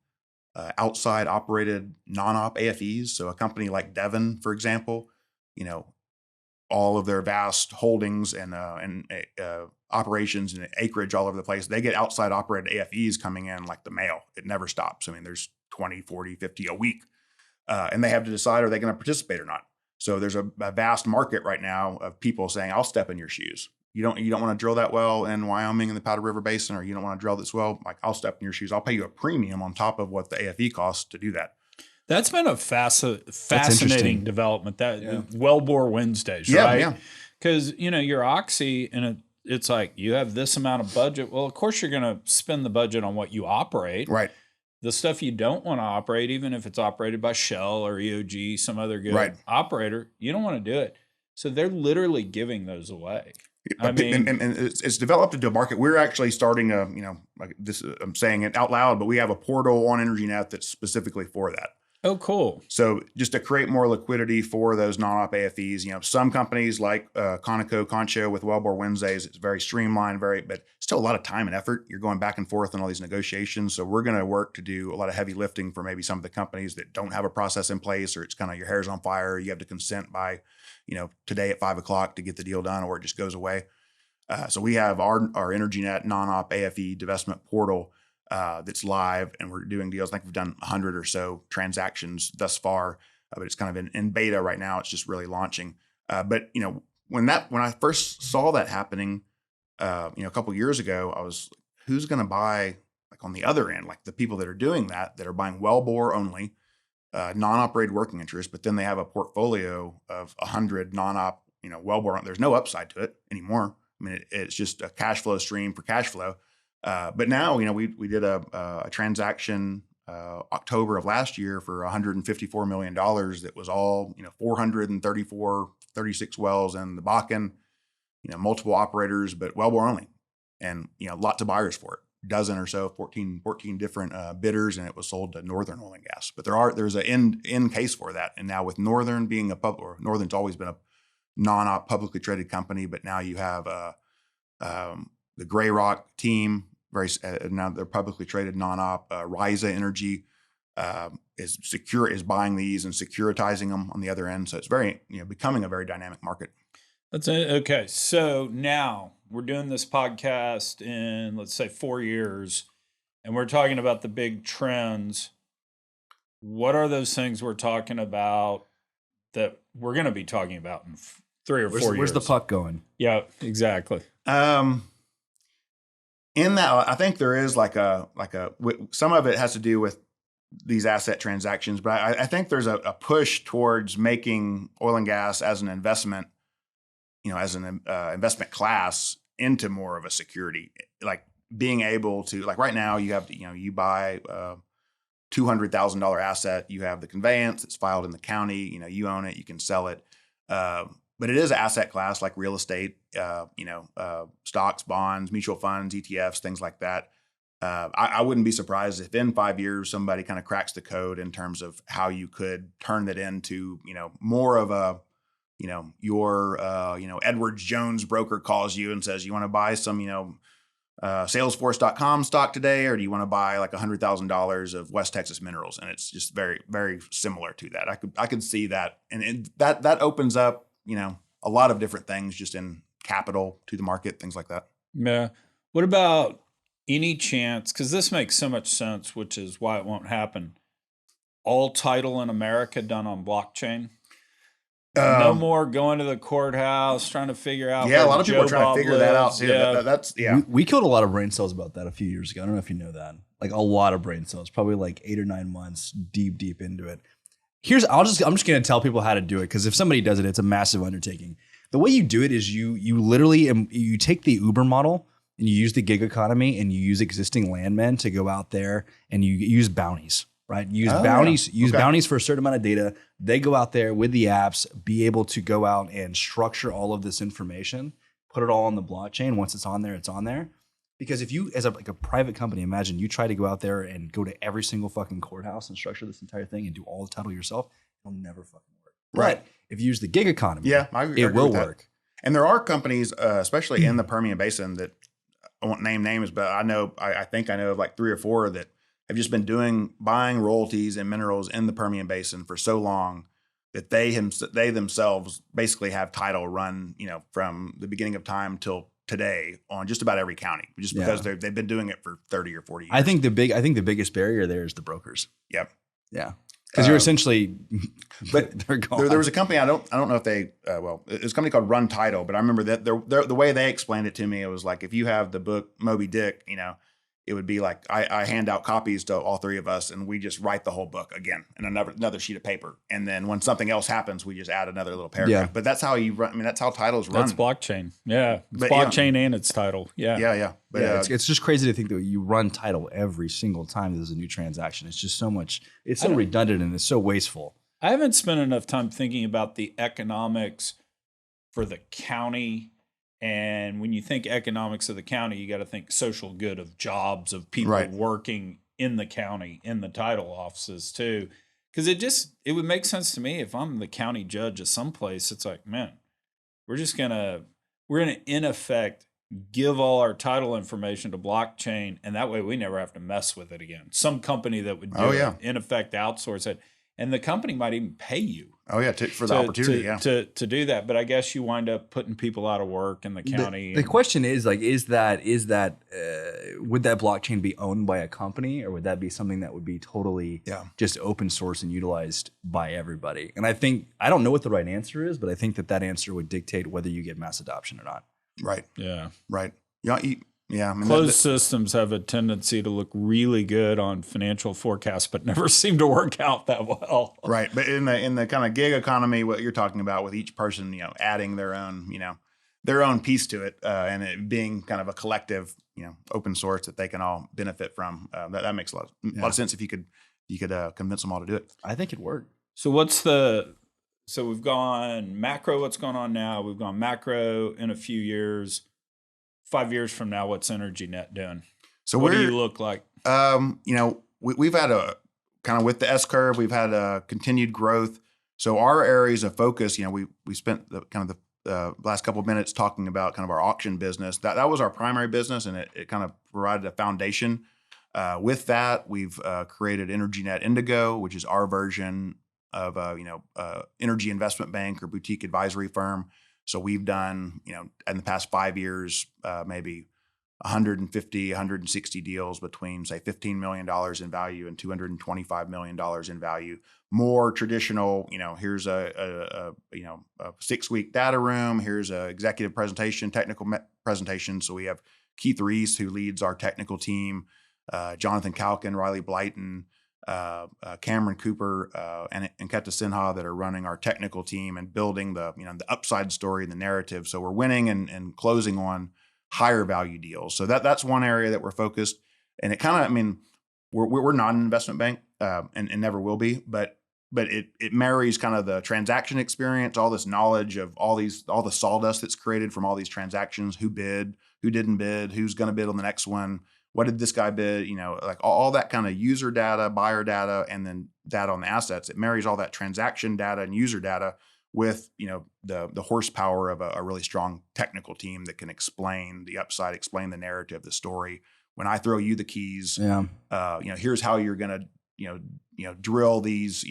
outside operated non-op AFEs. So a company like Devon, for example, all of their vast holdings and operations and acreage all over the place, they get outside operated AFEs coming in like the mail. It never stops. I mean, there's 20, 40, 50 a week. And they have to decide, are they going to participate or not? So there's a vast market right now of people saying, I'll step in your shoes. You don't want to drill that well in Wyoming in the Powder River Basin, or you don't want to drill this well, like I'll step in your shoes. I'll pay you a premium on top of what the AFE costs to do that. That's been a fascinating development. Wellbore Wednesdays, right? Yeah. Because your Oxy, and it's like you have this amount of budget. Well, of course you're going to spend the budget on what you operate. Right. The stuff you don't want to operate, even if it's operated by Shell or EOG, some other good operator, you don't want to do it. So they're literally giving those away. I mean, and it's developed into a market. We're actually starting like this. I'm saying it out loud, but we have a portal on EnergyNet that's specifically for that. Oh, cool. So just to create more liquidity for those non-op AFEs, some companies like Concho with Wellbore Wednesdays, it's very streamlined, but still a lot of time and effort. You're going back and forth on all these negotiations. So we're going to work to do a lot of heavy lifting for maybe some of the companies that don't have a process in place, or it's kind of your hair's on fire. You have to consent by, today at 5 o'clock to get the deal done, or it just goes away. So we have our EnergyNet non-op AFE divestment portal that's live, and we're doing deals. I think we've done 100 or so transactions thus far, but it's kind of in beta right now. It's just really launching. But when I first saw that happening, a couple of years ago, I was, who's going to buy, like on the other end, like the people that are doing that are buying wellbore only, non-operated working interest, but then they have a portfolio of 100 non-op, wellbore. There's no upside to it anymore. I mean, it's just a cash flow stream for cash flow. But now, we did a transaction October of last year for $154 million. That was all 36 wells in the Bakken, multiple operators, but wellbore only, and lots of buyers for it. Dozen or so, 14 different bidders, and it was sold to Northern Oil and Gas. But there's an end case for that. And now with Northern being Northern's always been a non-op publicly traded company, but now you have the Gray Rock team, now they're publicly traded non-op. Risa Energy is buying these and securitizing them on the other end. So it's very becoming a very dynamic market. That's it. Okay. So now we're doing this podcast in, let's say, 4 years, and we're talking about the big trends. What are those things we're talking about that we're going to be talking about in 3 or 4 years? Where's the puck going? Yeah, exactly. In that, I think there is some of it has to do with these asset transactions, but I think there's a push towards making oil and gas as an investment, as an investment class into more of a security, like being able to, like right now you have to, you buy a $200,000 asset, you have the conveyance, it's filed in the county, you own it, you can sell it. But it is an asset class like real estate, stocks, bonds, mutual funds, ETFs, things like that. I wouldn't be surprised if in 5 years somebody kind of cracks the code in terms of how you could turn that into, more of a, your Edwards Jones broker calls you and says, you want to buy some, Salesforce.com stock today, or do you want to buy like $100,000 of West Texas Minerals? And it's just very, very similar to that. I could see that, and that opens up, a lot of different things just in capital to the market, things like that. Yeah. What about any chance, because this makes so much sense, which is why it won't happen, all title in America done on blockchain? No more going to the courthouse trying to figure out. Yeah, a where lot of people Joe are trying Bob to figure that out lives. too. Yeah. That's We killed a lot of brain cells about that a few years ago. I don't know if you know that. Like a lot of brain cells, probably like 8 or 9 months deep into it. I'm just going to tell people how to do it, because if somebody does it, it's a massive undertaking. The way you do it is you literally you take the Uber model and you use the gig economy and you use existing landmen to go out there and you use bounties, right? Use bounties, use bounties for a certain amount of data. They go out there with the apps, be able to go out and structure all of this information, put it all on the blockchain. Once it's on there, it's on there. Because if you, as a private company, imagine you try to go out there and go to every single fucking courthouse and structure this entire thing and do all the title yourself, it'll never fucking work. Right. But if you use the gig economy, I agree it will with that. work. And there are companies, especially in the Permian Basin, that I won't name names, but I think I know of like 3 or 4 that have just been buying royalties and minerals in the Permian Basin for so long that they themselves basically have title run, from the beginning of time till today on just about every county, just because they've been doing it for 30 or 40 years. I think the biggest barrier there is the brokers. Yep. Yeah. Because you're essentially, but they're gone. there was a company, I don't know if they, it's a company called Run Title, but I remember that the way they explained it to me, it was like, if you have the book Moby Dick, it would be like, I hand out copies to all 3 of us and we just write the whole book again in another sheet of paper. And then when something else happens, we just add another little paragraph. Yeah. But that's how you run. I mean, that's how titles run. That's blockchain. Yeah. It's But, blockchain and its title. Yeah. Yeah. But it's just crazy to think that you run title every single time there's a new transaction. It's just so much, it's so redundant and it's so wasteful. I haven't spent enough time thinking about the economics for the county. And when you think economics of the county, you got to think social good of jobs, of people working in the county, in the title offices too. Because it would make sense to me if I'm the county judge of someplace. It's like, man, we're gonna in effect give all our title information to blockchain, and that way we never have to mess with it again. Some company that would do it, in effect outsource it, and the company might even pay you. For the opportunity, to do that. But I guess you wind up putting people out of work in the county. The question is like, would that blockchain be owned by a company, or would that be something that would be totally just open source and utilized by everybody? And I don't know what the right answer is, but I think that answer would dictate whether you get mass adoption or not. Right. Yeah. Right. Yeah. I mean, closed systems have a tendency to look really good on financial forecasts, but never seem to work out that well. Right. But in the kind of gig economy, what you're talking about with each person, adding their own piece to it, and it being kind of a collective, open source that they can all benefit from. That makes a lot of sense if you could convince them all to do it. I think it'd work. So we've gone macro, what's going on now? We've gone macro in a few years. 5 years from now, what's EnergyNet doing? So what do you look like? We've had a kind of with the S curve, we've had a continued growth. So our areas of focus, we spent the last couple of minutes talking about kind of our auction business. That was our primary business, and it kind of provided a foundation. With that, we've created EnergyNet Indigo, which is our version of energy investment bank or boutique advisory firm. So we've done, in the past 5 years, maybe 150, 160 deals between, say, $15 million in value and $225 million in value. More traditional, here's a 6-week data room. Here's a executive presentation, technical presentation. So we have Keith Reese, who leads our technical team, Jonathan Calkin, Riley Blyton, Cameron Cooper, and Keta Sinha that are running our technical team and building the upside story and the narrative. So we're winning and closing on higher value deals. So that's one area that we're focused. And it kind of, we're not an investment bank, and never will be, but it marries kind of the transaction experience, all this knowledge of all the sawdust that's created from all these transactions, who bid, who didn't bid, who's going to bid on the next one. What did this guy bid? Like all that kind of user data, buyer data, and then data on the assets. It marries all that transaction data and user data with, the horsepower of a really strong technical team that can explain the upside, explain the narrative, the story. When I throw you the keys, here's how you're going to, drill these,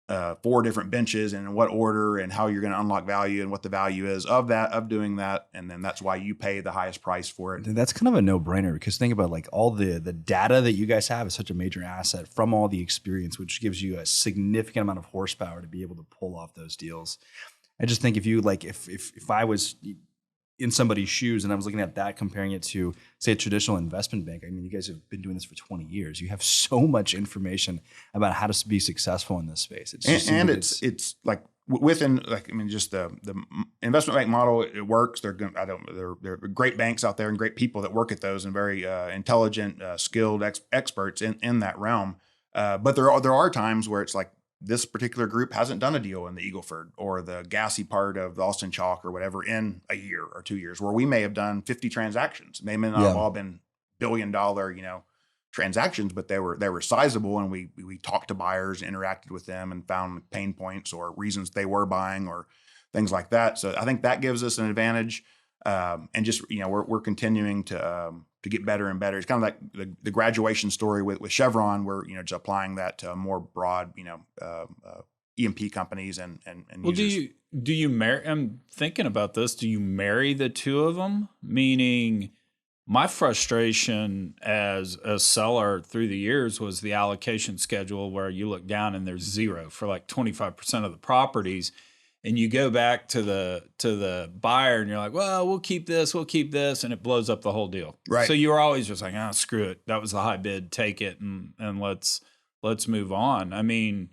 4 different benches and in what order and how you're going to unlock value and what the value is of doing that. And then that's why you pay the highest price for it. That's kind of a no-brainer because think about like all the data that you guys have is such a major asset from all the experience, which gives you a significant amount of horsepower to be able to pull off those deals. I just think if you like, if I was in somebody's shoes and I was looking at that, comparing it to say a traditional investment bank, I mean, you guys have been doing this for 20 years. You have so much information about how to be successful in this space. It's like within, like, I mean, just the investment bank model, it works. They're great banks out there and great people that work at those and very intelligent, skilled experts in that realm. But there are times where it's like, this particular group hasn't done a deal in the Eagleford or the gassy part of the Austin Chalk or whatever in a year or 2 years, where we may have done 50 transactions. They may not have all been $1 billion, transactions, but they were sizable. And we talked to buyers, interacted with them, and found pain points or reasons they were buying or things like that. So I think that gives us an advantage. And just, we're continuing to get better and better. It's kind of like the graduation story with Chevron, where, just applying that to more broad, E&P companies and well, users. do you marry, I'm thinking about this, do you marry the two of them? Meaning my frustration as a seller through the years was the allocation schedule where you look down and there's 0 for like 25% of the properties. And you go back to the buyer and you're like, well, we'll keep this, and it blows up the whole deal. Right. So you're always just like, screw it. That was the high bid, take it, and let's move on. I mean,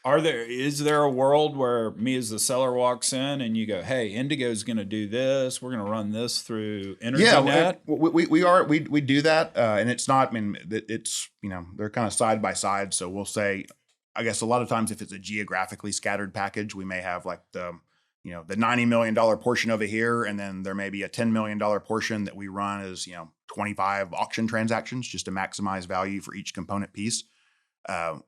is there a world where me as the seller walks in and you go, hey, Indigo's going to do this, we're going to run this through EnergyNet? Yeah, we do that, and it's not. I mean, it's they're kind of side by side. So we'll say, I guess a lot of times if it's a geographically scattered package, we may have like the $90 million portion over here, and then there may be a $10 million portion that we run as 25 auction transactions just to maximize value for each component piece.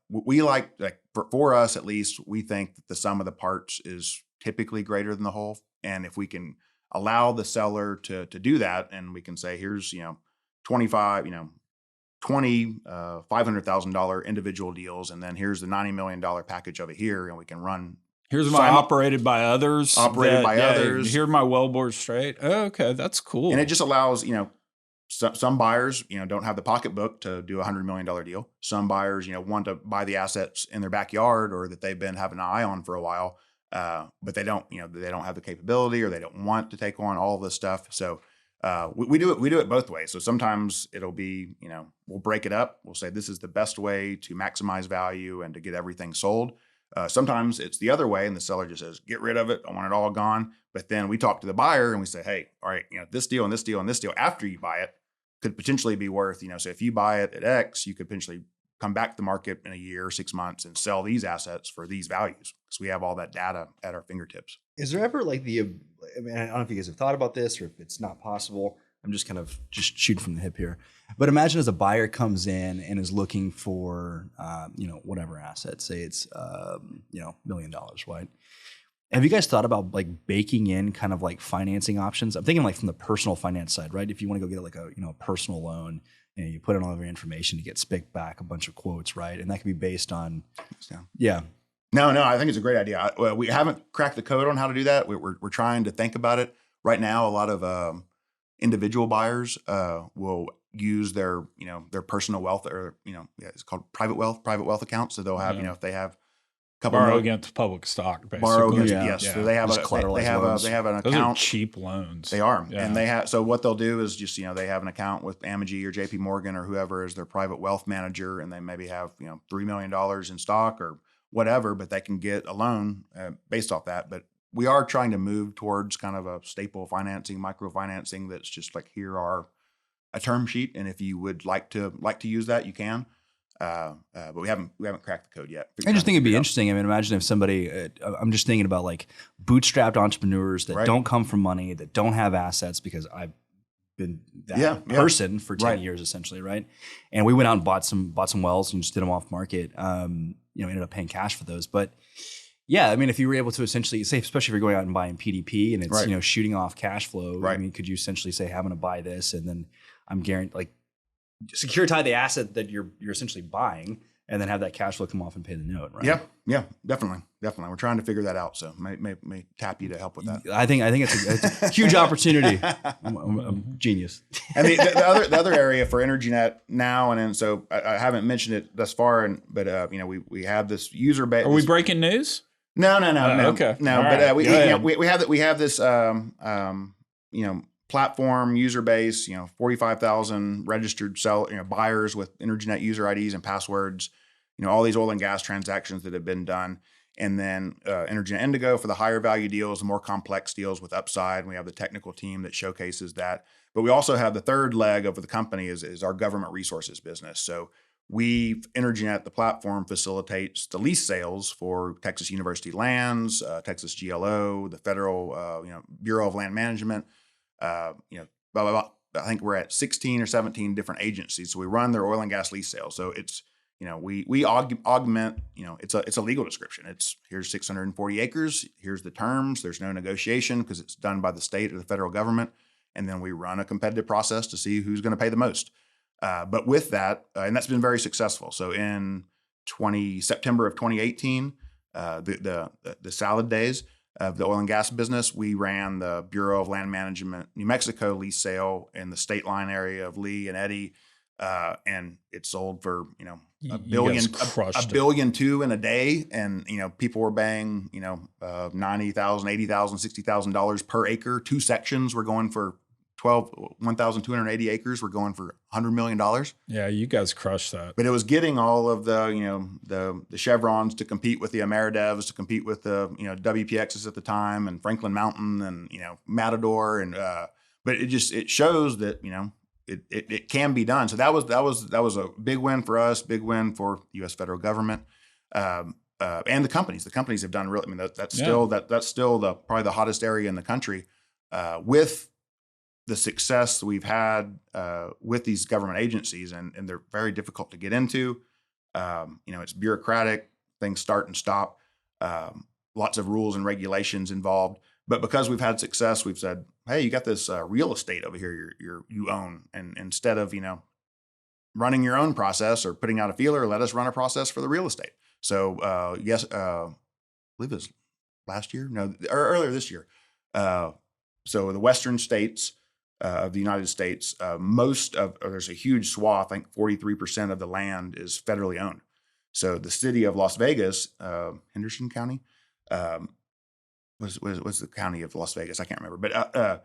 We like for us at least, we think that the sum of the parts is typically greater than the whole, and if we can allow the seller to do that, and we can say, here's 25 20 $500,000 individual deals, and then here's the $90 million package over here, and we can run. Here's my operated by others. Others. Here's my wellbore straight. Oh, okay, that's cool. And it just allows some buyers don't have the pocketbook to do a $100 million deal. Some buyers want to buy the assets in their backyard or that they've been having an eye on for a while, but they don't have the capability or they don't want to take on all of this stuff. So. We do it both ways. So sometimes it'll be, we'll break it up. We'll say this is the best way to maximize value and to get everything sold. Sometimes it's the other way, and the seller just says, get rid of it. I want it all gone. But then we talk to the buyer and we say, hey, all right, this deal and this deal and this deal after you buy it could potentially be worth, so if you buy it at X, you could potentially come back to the market in a year or 6 months and sell these assets for these values, because we have all that data at our fingertips. Is there ever like I don't know if you guys have thought about this or if it's not possible. I'm just kind of shooting from the hip here. But imagine as a buyer comes in and is looking for, whatever asset, say it's, $1 million, right? Have you guys thought about like baking in kind of like financing options? I'm thinking like from the personal finance side, right? If you want to go get like a personal loan, you put in all of your information to get spicked back a bunch of quotes, right? And that could be based on, yeah. No, I think it's a great idea. We haven't cracked the code on how to do that. We're trying to think about it. Right now, a lot of individual buyers will use their personal wealth, or it's called private wealth accounts. So they'll have if they have a couple borrow against public stock, basically. Borrow against yes. So they have they have an account. Those are cheap loans. They are, and they have. So what they'll do is just they have an account with Amegy or JP Morgan or whoever is their private wealth manager, and they maybe have $3 million in stock or whatever, but they can get a loan based off that. But we are trying to move towards kind of a staple financing, microfinancing that's just like, here are a term sheet, and if you would like to use that, you can. But we haven't cracked the code yet. I just think it'd be interesting. I mean, imagine if somebody, I'm just thinking about like bootstrapped entrepreneurs that don't come from money, that don't have assets, because I've been that person for 10 years essentially, right? And we went out and bought some wells and just did them off market. Ended up paying cash for those. But yeah, I mean, if you were able to essentially say, especially if you're going out and buying PDP and it's shooting off cash flow, I mean, could you essentially say, I'm going to buy this, and then I'm guaranteed, like, securitize the asset that you're essentially buying, and then have that cash flow come off and pay the note, right? Yeah, definitely. We're trying to figure that out. So may tap you to help with that. I think it's a huge opportunity. I'm genius. And the other area for EnergyNet now, and then so I haven't mentioned it thus far, but we have this user base. Are we breaking news? No. Okay. No, All but right. we have this platform user base. 45,000 registered buyers with EnergyNet user IDs and passwords. All these oil and gas transactions that have been done. And then EnergyNet Indigo for the higher value deals, the more complex deals with upside. And we have the technical team that showcases that. But we also have the third leg of the company is our government resources business. So EnergyNet, the platform, facilitates the lease sales for Texas University lands, Texas GLO, the Federal Bureau of Land Management. I think we're at 16 or 17 different agencies. So we run their oil and gas lease sales. So it's we augment, it's a legal description. It's here's 640 acres. Here's the terms. There's no negotiation because it's done by the state or the federal government. And then we run a competitive process to see who's going to pay the most. But with that, and that's been very successful. So in September of 2018, the salad days of the oil and gas business, we ran the Bureau of Land Management New Mexico lease sale in the state line area of Lee and Eddy. And it sold for, $1 billion in a day. And, people were paying, $90,000, $80,000, $60,000 per acre. 2 sections were going for 1,280 acres. We're going for $100 million. Yeah, you guys crushed that. But it was getting all of the Chevrons to compete with the Ameridevs, to compete with the, WPXs at the time, and Franklin Mountain and, Matador. And, but it shows that, it can be done. So that was a big win for us, big win for the U.S. federal government, and the companies. The companies have done really. I mean, that's still probably the hottest area in the country, with the success we've had with these government agencies, and they're very difficult to get into. It's bureaucratic. Things start and stop. Lots of rules and regulations involved. But because we've had success, we've said, hey, you got this real estate over here you own. And instead of, running your own process or putting out a feeler, let us run a process for the real estate. So, I believe it was last year? No, or earlier this year. So the western states of the United States, there's a huge swath, I think 43% of the land is federally owned. So the city of Las Vegas, Henderson County, was the county of Las Vegas. I can't remember, but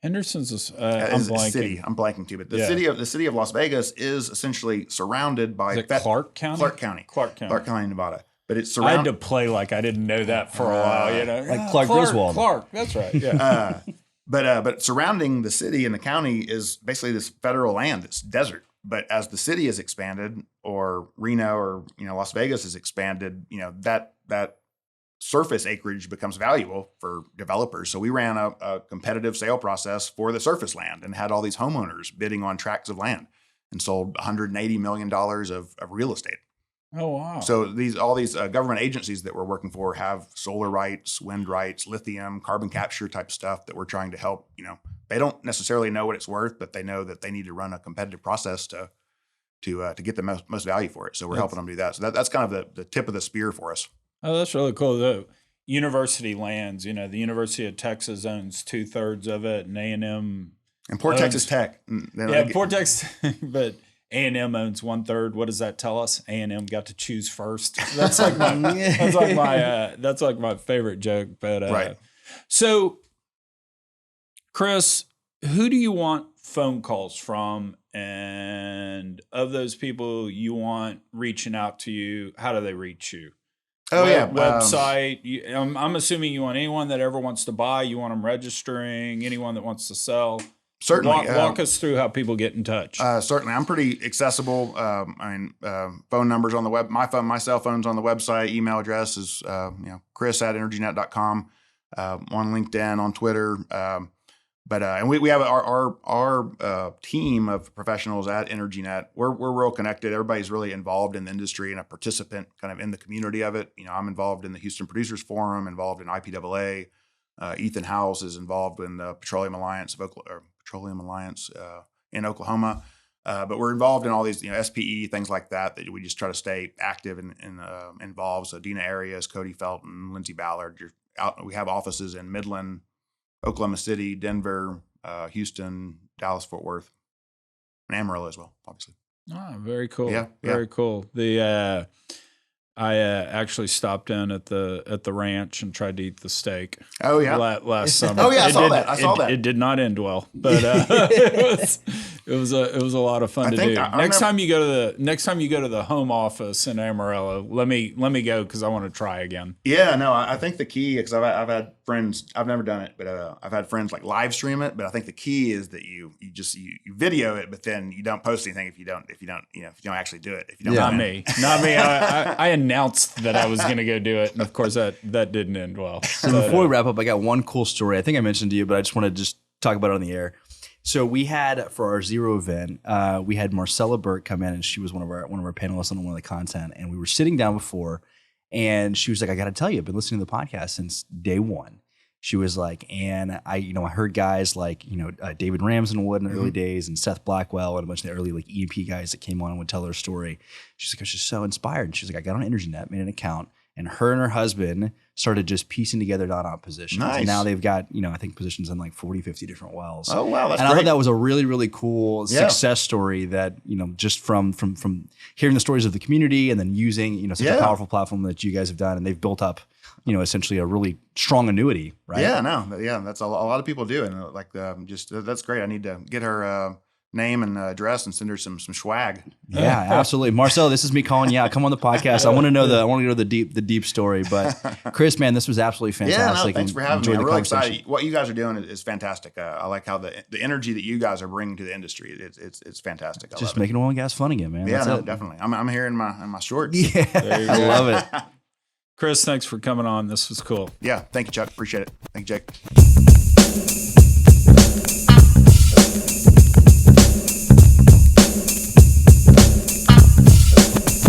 Henderson's I'm blanking. City. I'm blanking too, but the city of Las Vegas is essentially surrounded by Clark County. Clark County, Nevada. But it's surrounded. I had to play like I didn't know that for a while, like Clark Griswold. Clark, that's right. Yeah. But surrounding the city and the county is basically this federal land. It's desert. But as the city has expanded, or Reno or Las Vegas has expanded, that surface acreage becomes valuable for developers. So we ran a competitive sale process for the surface land and had all these homeowners bidding on tracts of land and sold $180 million of real estate. Oh, wow. So all these government agencies that we're working for have solar rights, wind rights, lithium, carbon capture type stuff that we're trying to help. They don't necessarily know what it's worth, but they know that they need to run a competitive process to get the most value for it. So we're helping them do that. So that's kind of the tip of the spear for us. Oh, that's really cool. The university lands, the University of Texas owns 2/3 of it, and A&M. And Port Texas Tech. Port Texas, but A&M owns 1/3. What does that tell us? A&M got to choose first. That's like my favorite joke. But right. So, Chris, who do you want phone calls from? And of those people you want reaching out to you, how do they reach you? Website. I'm assuming you want anyone that ever wants to buy. You want them registering. Anyone that wants to sell. Certainly. Walk us through how people get in touch. Certainly. I'm pretty accessible. Phone numbers on the web. My cell phone's on the website. Email address is chris@energynet.com. On LinkedIn, on Twitter. And we have our team of professionals at EnergyNet. We're real connected. Everybody's really involved in the industry and a participant kind of in the community of it. I'm involved in the Houston Producers Forum, involved in IPAA. Ethan Howells is involved in the Petroleum Alliance in Oklahoma. But we're involved in all these, SPE, things like that we just try to stay active and involved. So Dina Arias, Cody Felton, Lindsey Ballard. We have offices in Midland, Oklahoma City, Denver, Houston, Dallas, Fort Worth, and Amarillo as well, obviously. Oh, very cool. Yeah, very cool. I actually stopped in at the ranch and tried to eat the steak. Oh yeah, last summer. Oh yeah, I saw that. It did not end well, but it was a lot of fun to do. Next time you go to the home office in Amarillo, let me go because I want to try again. Yeah, no, I think the key, because I've had friends, I've never done it, but I've had friends like live stream it. But I think the key is that you video it, but then you don't post anything if you don't actually do it. If you don't, not me. I announced that I was going to go do it, and of course that didn't end well. So before we wrap up, I got one cool story. I think I mentioned to you, but I just want to just talk about it on the air. So we had, for our Zero event, we had Marcella Burt come in, and she was one of our panelists on one of the content, and we were sitting down before, and she was like, "I got to tell you, I've been listening to the podcast since day one." She was like, and I heard guys like, David Ramsden-Wood in the early days, and Seth Blackwell, and a bunch of the early like E&P guys that came on and would tell their story. She's like, I was just so inspired. She's like, I got on EnergyNet, made an account, and her husband started just piecing together non-op positions. Nice. And now they've got, I think positions in like 40, 50 different wells. Oh, wow. That's and great. I thought that was a really, really cool success story that, just from hearing the stories of the community and then using, such a powerful platform that you guys have done, and they've built up, essentially a really strong annuity, right? Yeah, that's a lot of people do. And that's great. I need to get her name and address and send her some swag. Yeah, absolutely. Marcel, this is me calling you out. Come on the podcast. I want to know the deep story. But Chris, man, this was absolutely fantastic. Thanks for having me. I'm really excited. What you guys are doing is fantastic. I like how the energy that you guys are bringing to the industry. It's fantastic. I just love making oil and gas fun again, man. Yeah, definitely. I'm here in my shorts. Yeah, I love it. Chris, thanks for coming on. This was cool. Yeah, thank you, Chuck. Appreciate it. Thank you, Jake.